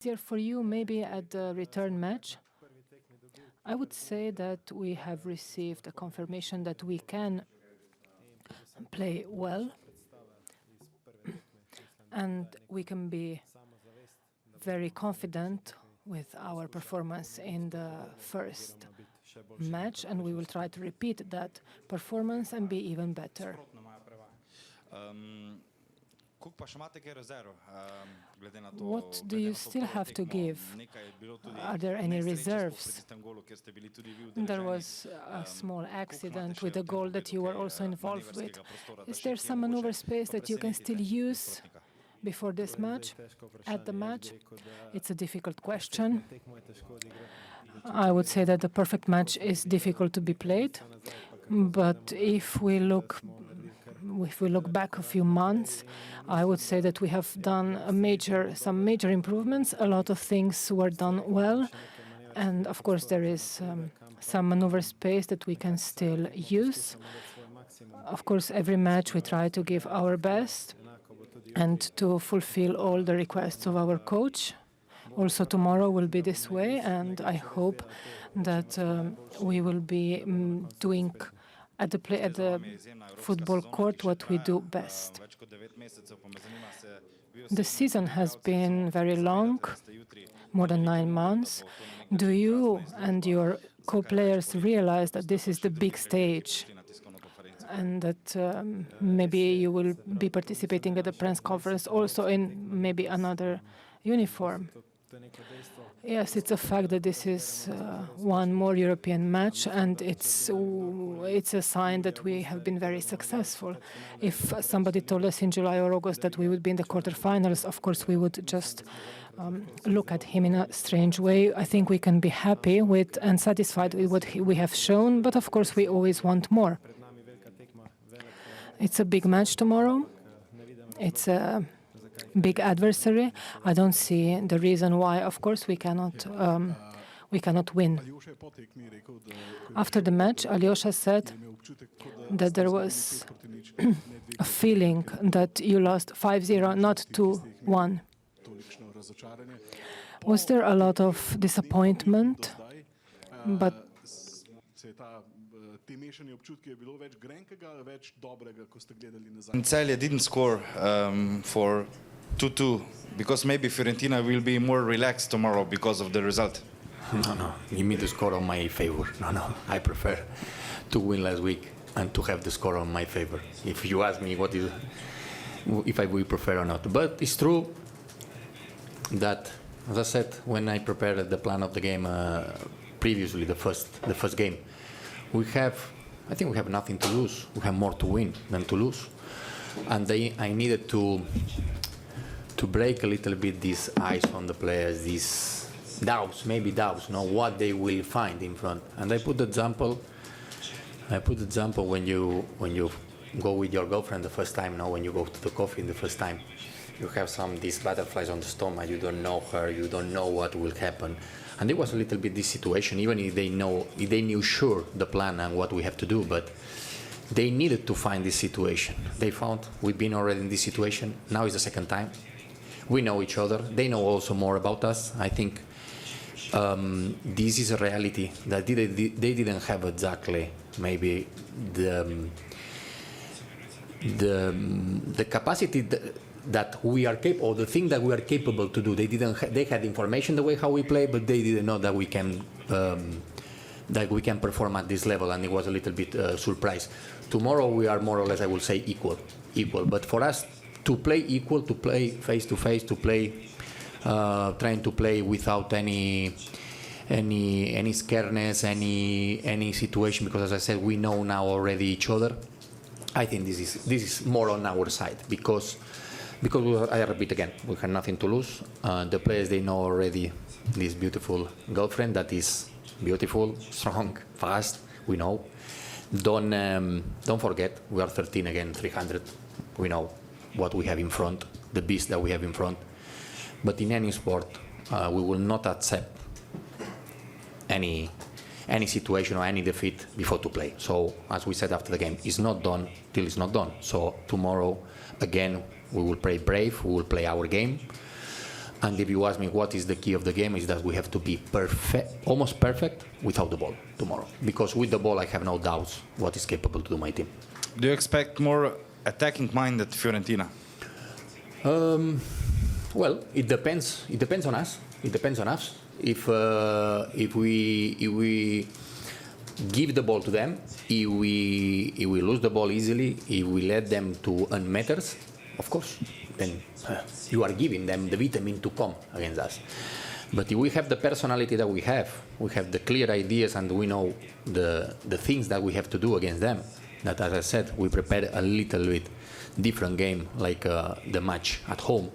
Easier for you, maybe at the return match? I would say that we have received a confirmation that we can play well and we can be very confident with our performance in the first match, and we will try to repeat that performance and be even better. What do you still have to give? Are there any reserves? There was a small accident with a goal that you were also involved with. Is there some maneuver space that you can still use before this match, at the match? It's a difficult question. I would say that the perfect match is difficult to be played, but if we look back a few months, I would say that we have done some major improvements. A lot of things were done well, and of course there is some maneuver space that we can still use. Of course, every match we try to give our best and to fulfill all the requests of our coach. Also tomorrow will be this way, and I hope that we will be doing at the football court what we do best. The season has been very long, more than 9 months. Do you and your co-players realize that this is the big stage and that maybe you will be participating at the press conference also in maybe another uniform? Yes, it's a fact that this is one more European match, and it's a sign that we have been very successful. If somebody told us in July or August that we would be in the quarterfinals, of course we would just look at him in a strange way. I think we can be happy with and satisfied with what we have shown, but of course we always want more. It's a big match tomorrow. It's a big adversary. I don't see the reason why, of course, we cannot win. After the match, Alyosha said that there was a feeling that you lost 5-0, not 2-1. Was there a lot of disappointment? But Celje didn't score for 2-2 because maybe Fiorentina will be more relaxed tomorrow because of the result. No, give me the score on my favor. No, I prefer to win last week and to have the score on my favor. If you ask me if I will prefer or not. But it's true that, as I said, when I prepared the plan of the game previously, the first game, I think we have nothing to lose. We have more to win than to lose. And I needed to break a little bit these eyes on the players, these doubts, what they will find in front. And I put the example when you go with your girlfriend the first time, when you go to the coffee the first time, you have these butterflies on the stomach, you don't know her, you don't know what will happen. And it was a little bit this situation, even if they knew sure the plan and what we have to do, but they needed to find this situation. They found we've been already in this situation, now is the second time. We know each other, they know also more about us. I think this is a reality that they didn't have exactly maybe the capacity that we are capable, the thing that we are capable to do. They had information the way how we play, but they didn't know that we can perform at this level, and it was a little bit surprise. Tomorrow we are more or less, I will say, equal. But for us to play equal, to play face to face, to play trying to play without any scaredness, any situation, because as I said, we know now already each other. I think this is more on our side because I repeat again, we have nothing to lose. The players, they know already this beautiful girlfriend that is beautiful, strong, fast. We know. Don't forget, we are 13 again, 300. We know what we have in front, the beast that we have in front. But in any sport, we will not accept any situation or any defeat before to play. So, as we said after the game, it's not done till it's not done. So tomorrow, again, we will play brave, we will play our game, And if you ask me what is the key of the game, is that we have to be perfect, almost perfect, without the ball tomorrow. Because with the ball, I have no doubts what is capable to do my team. Do you expect more attacking mind at Fiorentina? Well, it depends. It depends on us. It depends on us. If we give the ball to them, if we lose the ball easily, if we let them to earn meters, of course, then you are giving them the vitamin to come against us. But if we have the personality that we have the clear ideas, and we know the things that we have to do against them, that, as I said, we prepare a little bit different game, like the match at home.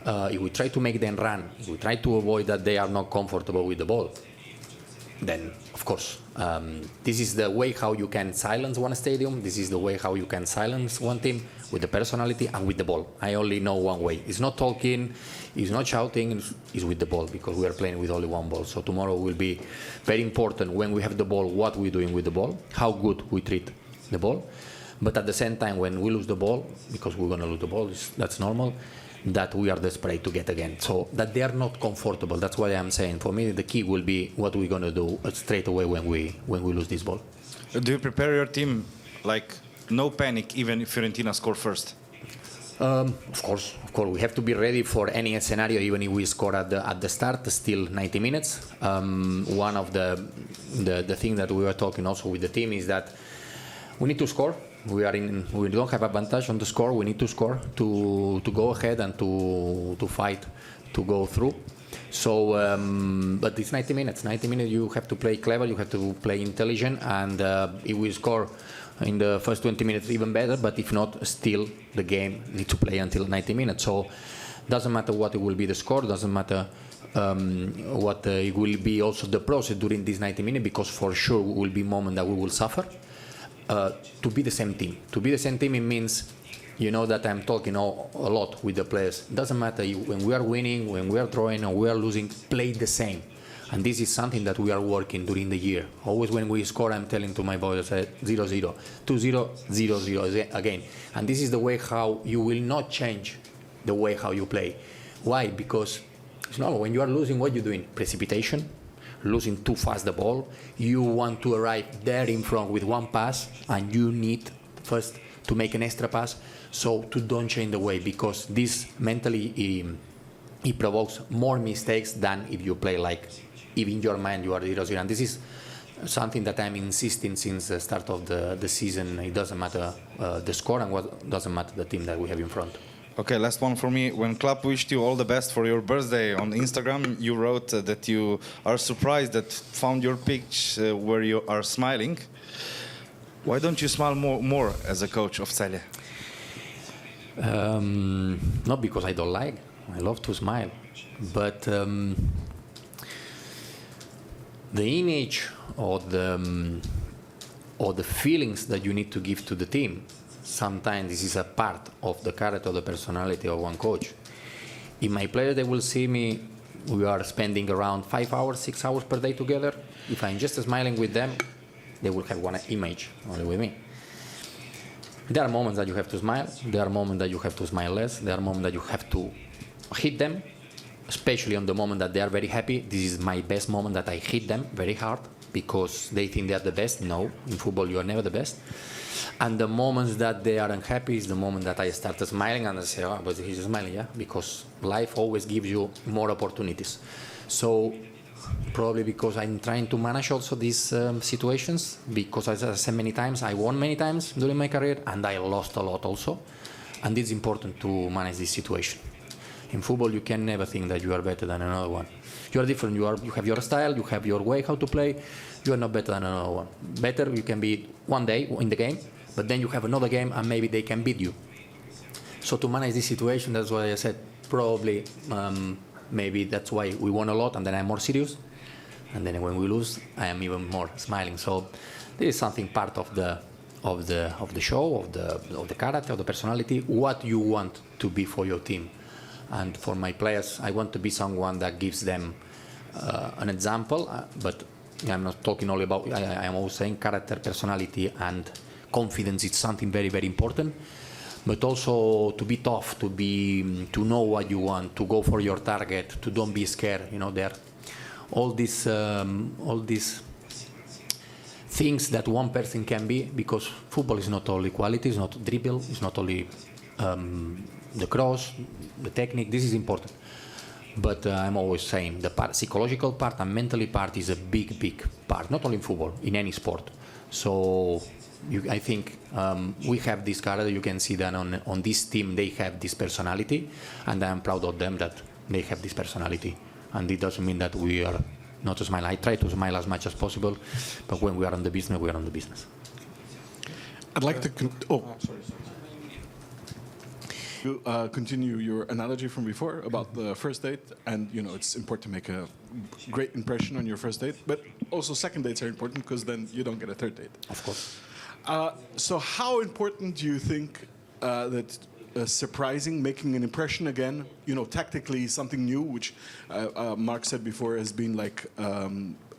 If we try to make them run, if we try to avoid that they are not comfortable with the ball, then, of course, this is the way how you can silence one stadium. This is the way how you can silence one team, with the personality and with the ball. I only know one way. It's not talking, it's not shouting, it's with the ball, because we are playing with only one ball. So tomorrow will be very important when we have the ball, what we're doing with the ball, how good we treat the ball. But at the same time, when we lose the ball, because we're going to lose the ball, that's normal, that we are desperate to get again. So that they are not comfortable. That's why I'm saying, for me, the key will be what we're going to do straight away when we lose this ball. Do you prepare your team like no panic, even if Fiorentina score first? Of course, we have to be ready for any scenario, even if we score at the start, still 90 minutes. One of the things that we were talking also with the team is that we need to score. We don't have advantage on the score. We need to score to go ahead and to fight to go through. So, but it's 90 minutes. 90 minutes. You have to play clever. You have to play intelligent. And if we score in the first 20 minutes, even better. But if not, still the game needs to play until 90 minutes. So, doesn't matter what it will be the score. Doesn't matter what it will be also the process during these 90 minutes. Because for sure will be moment that we will suffer. To be the same team. To be the same team, it means, you know, that I'm talking a lot with the players. It doesn't matter when we are winning, when we are drawing, or we are losing, play the same. And this is something that we are working during the year. Always when we score, I'm telling to my boys, 0-0, 2-0, 0-0 again. And this is the way how you will not change the way how you play. Why? Because it's normal. When you are losing, what you're doing? Precipitation. Losing too fast the ball, you want to arrive there in front with one pass, and you need first to make an extra pass, so to don't change the way, because this mentally it provokes more mistakes than if you play like if in your mind you are 0-0. And this is something that I'm insisting since the start of the season. It doesn't matter the score, and what doesn't matter the team that we have in front. Okay, last one for me. When Club wished you all the best for your birthday on Instagram, you wrote that you are surprised that found your picture where you are smiling. Why don't you smile more as a coach of Celje? Not because I don't like. I love to smile. But the image or the feelings that you need to give to the team, sometimes this is a part of the character, the personality of one coach. If my players, they will see me, we are spending around 5 hours, 6 hours per day together. If I'm just smiling with them, they will have one image only with me. There are moments that you have to smile. There are moments that you have to smile less. There are moments that you have to hit them, especially on the moment that they are very happy. This is my best moment, that I hit them very hard because they think they are the best. No, in football you are never the best. And the moments that they are unhappy is the moment that I start smiling, and I say, oh, but he's smiling, yeah? Because life always gives you more opportunities. So probably because I'm trying to manage also these situations, because as I said many times, I won many times during my career, and I lost a lot also. And it's important to manage this situation. In football, you can never think that you are better than another one. You are different. You have your style. You have your way how to play. You are not better than another one. Better you can be one day in the game, but then you have another game and maybe they can beat you. So to manage this situation, that's why I said probably maybe that's why we won a lot, and then I'm more serious. And then when we lose, I am even more smiling. So this is something part of the show, of the character, of the personality, what you want to be for your team. And for my players, I want to be someone that gives them an example, but I'm not talking only about, I'm always saying character, personality, and confidence is something very, very important. but also to be tough, to know what you want, to go for your target, to don't be scared. You know, there, all these things that one person can be, because football is not only quality, it's not dribble, it's not only the cross, the technique. This is important. But I'm always saying the psychological part and mentally part is a big, big part, not only in football, in any sport. So I think we have this character. You can see that on this team, they have this personality, and I'm proud of them that they have this personality. And it doesn't mean that we are not to smile. I try to smile as much as possible, but when we are on the business, we are on the business. I'd like to... You continue your analogy from before about the first date, and you know it's important to make a great impression on your first date, but also second dates are important because then you don't get a third date. Of course. So how important do you think that surprising, making an impression again, you know, tactically something new, which Mark said before has been like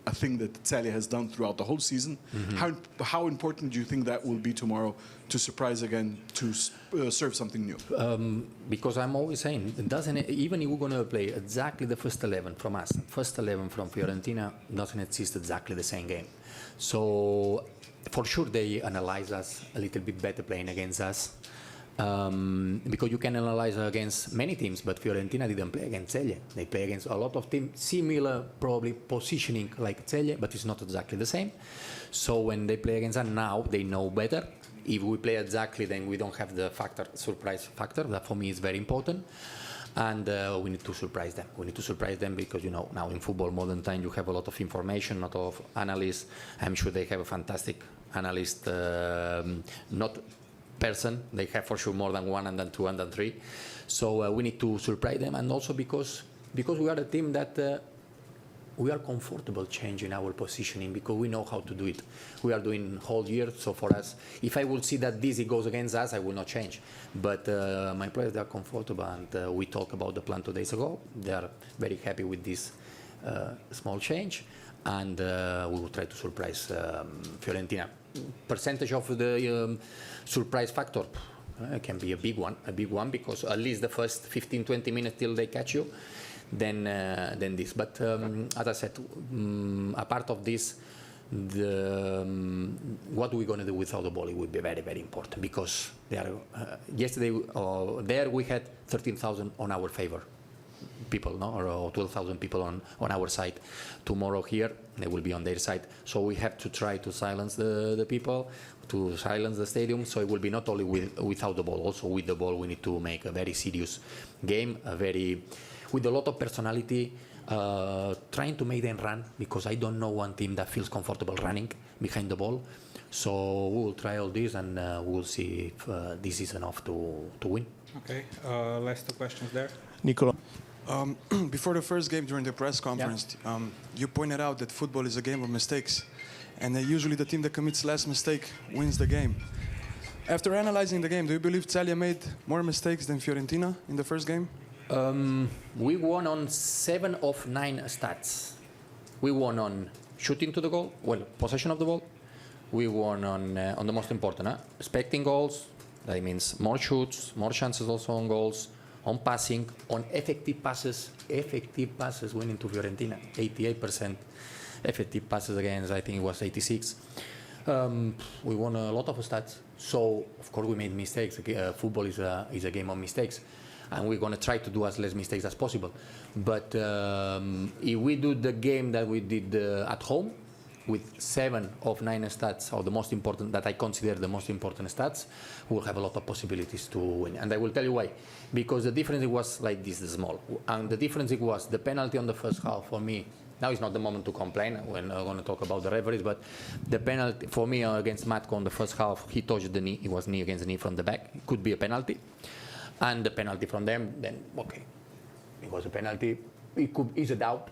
a thing that Celje has done throughout the whole season. Mm-hmm. How important do you think that will be tomorrow to surprise again, to serve something new? Because I'm always saying, even if we're going to play exactly the first 11 from us, first 11 from Fiorentina, doesn't exist exactly the same game. So for sure they analyze us a little bit better playing against us. Because you can analyze against many teams, but Fiorentina didn't play against Celje. They play against a lot of teams, similar probably positioning like Celje, but it's not exactly the same. So when they play against us now, they know better. If we play exactly, then we don't have the surprise factor. That for me is very important. And we need to surprise them. We need to surprise them because, you know, now in football modern time, you have a lot of information, not a lot of analysts. I'm sure they have a fantastic analyst, not person. They have for sure more than one and then two and then three. So we need to surprise them, and also because we are a team that we are comfortable changing our positioning because we know how to do it. We are doing whole year, so for us, if I will see that this goes against us, I will not change. But my players, they are comfortable, and we talked about the plan 2 days ago. They are very happy with this small change, and we will try to surprise Fiorentina. Percentage of the surprise factor can be a big one because at least the first 15-20 minutes till they catch you, then this. But as I said, apart of this, what we're going to do without the ball, it would be very, very important because yesterday there we had 13,000 on our favor. People, no, or 12,000 people on our side. Tomorrow here, they will be on their side. So we have to try to silence the people, to silence the stadium. So it will be not only without the ball, also with the ball. We need to make a very serious game, with a lot of personality, trying to make them run, because I don't know one team that feels comfortable running behind the ball. So we will try all this, and we will see if this is enough to win. Okay, last 2 questions there. Nicola. Before the first game, during the press conference, you pointed out that football is a game of mistakes, and that usually the team that commits less mistake wins the game. After analyzing the game, do you believe Celje made more mistakes than Fiorentina in the first game? We won on 7 of 9 stats. We won on shooting to the goal, possession of the ball. We won on the most important, expecting goals. That means more shoots, more chances also on goals. On passing, on effective passes winning to Fiorentina, 88% effective passes against, I think it was 86. We won a lot of stats, so of course we made mistakes. Football is a game of mistakes, and we're going to try to do as less mistakes as possible. But if we do the game that we did at home, with 7 of 9 stats, or the most important, that I consider the most important stats, we'll have a lot of possibilities to win. And I will tell you why. Because the difference was like this, small. And the difference was the penalty on the first half for me. Now is not the moment to complain. We're not going to talk about the referees, but the penalty for me against Matko on the first half, he touched the knee. It was knee against knee from the back. It could be a penalty. And the penalty from them, then, okay, it was a penalty. It's a doubt.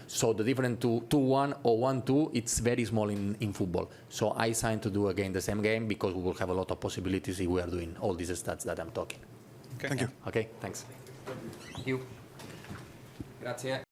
So the difference to 2-1 or 1-2, it's very small in football. So I signed to do again the same game because we will have a lot of possibilities if we are doing all these stats that I'm talking. Okay. Thank you. Okay, thanks. Thank you. Grazie.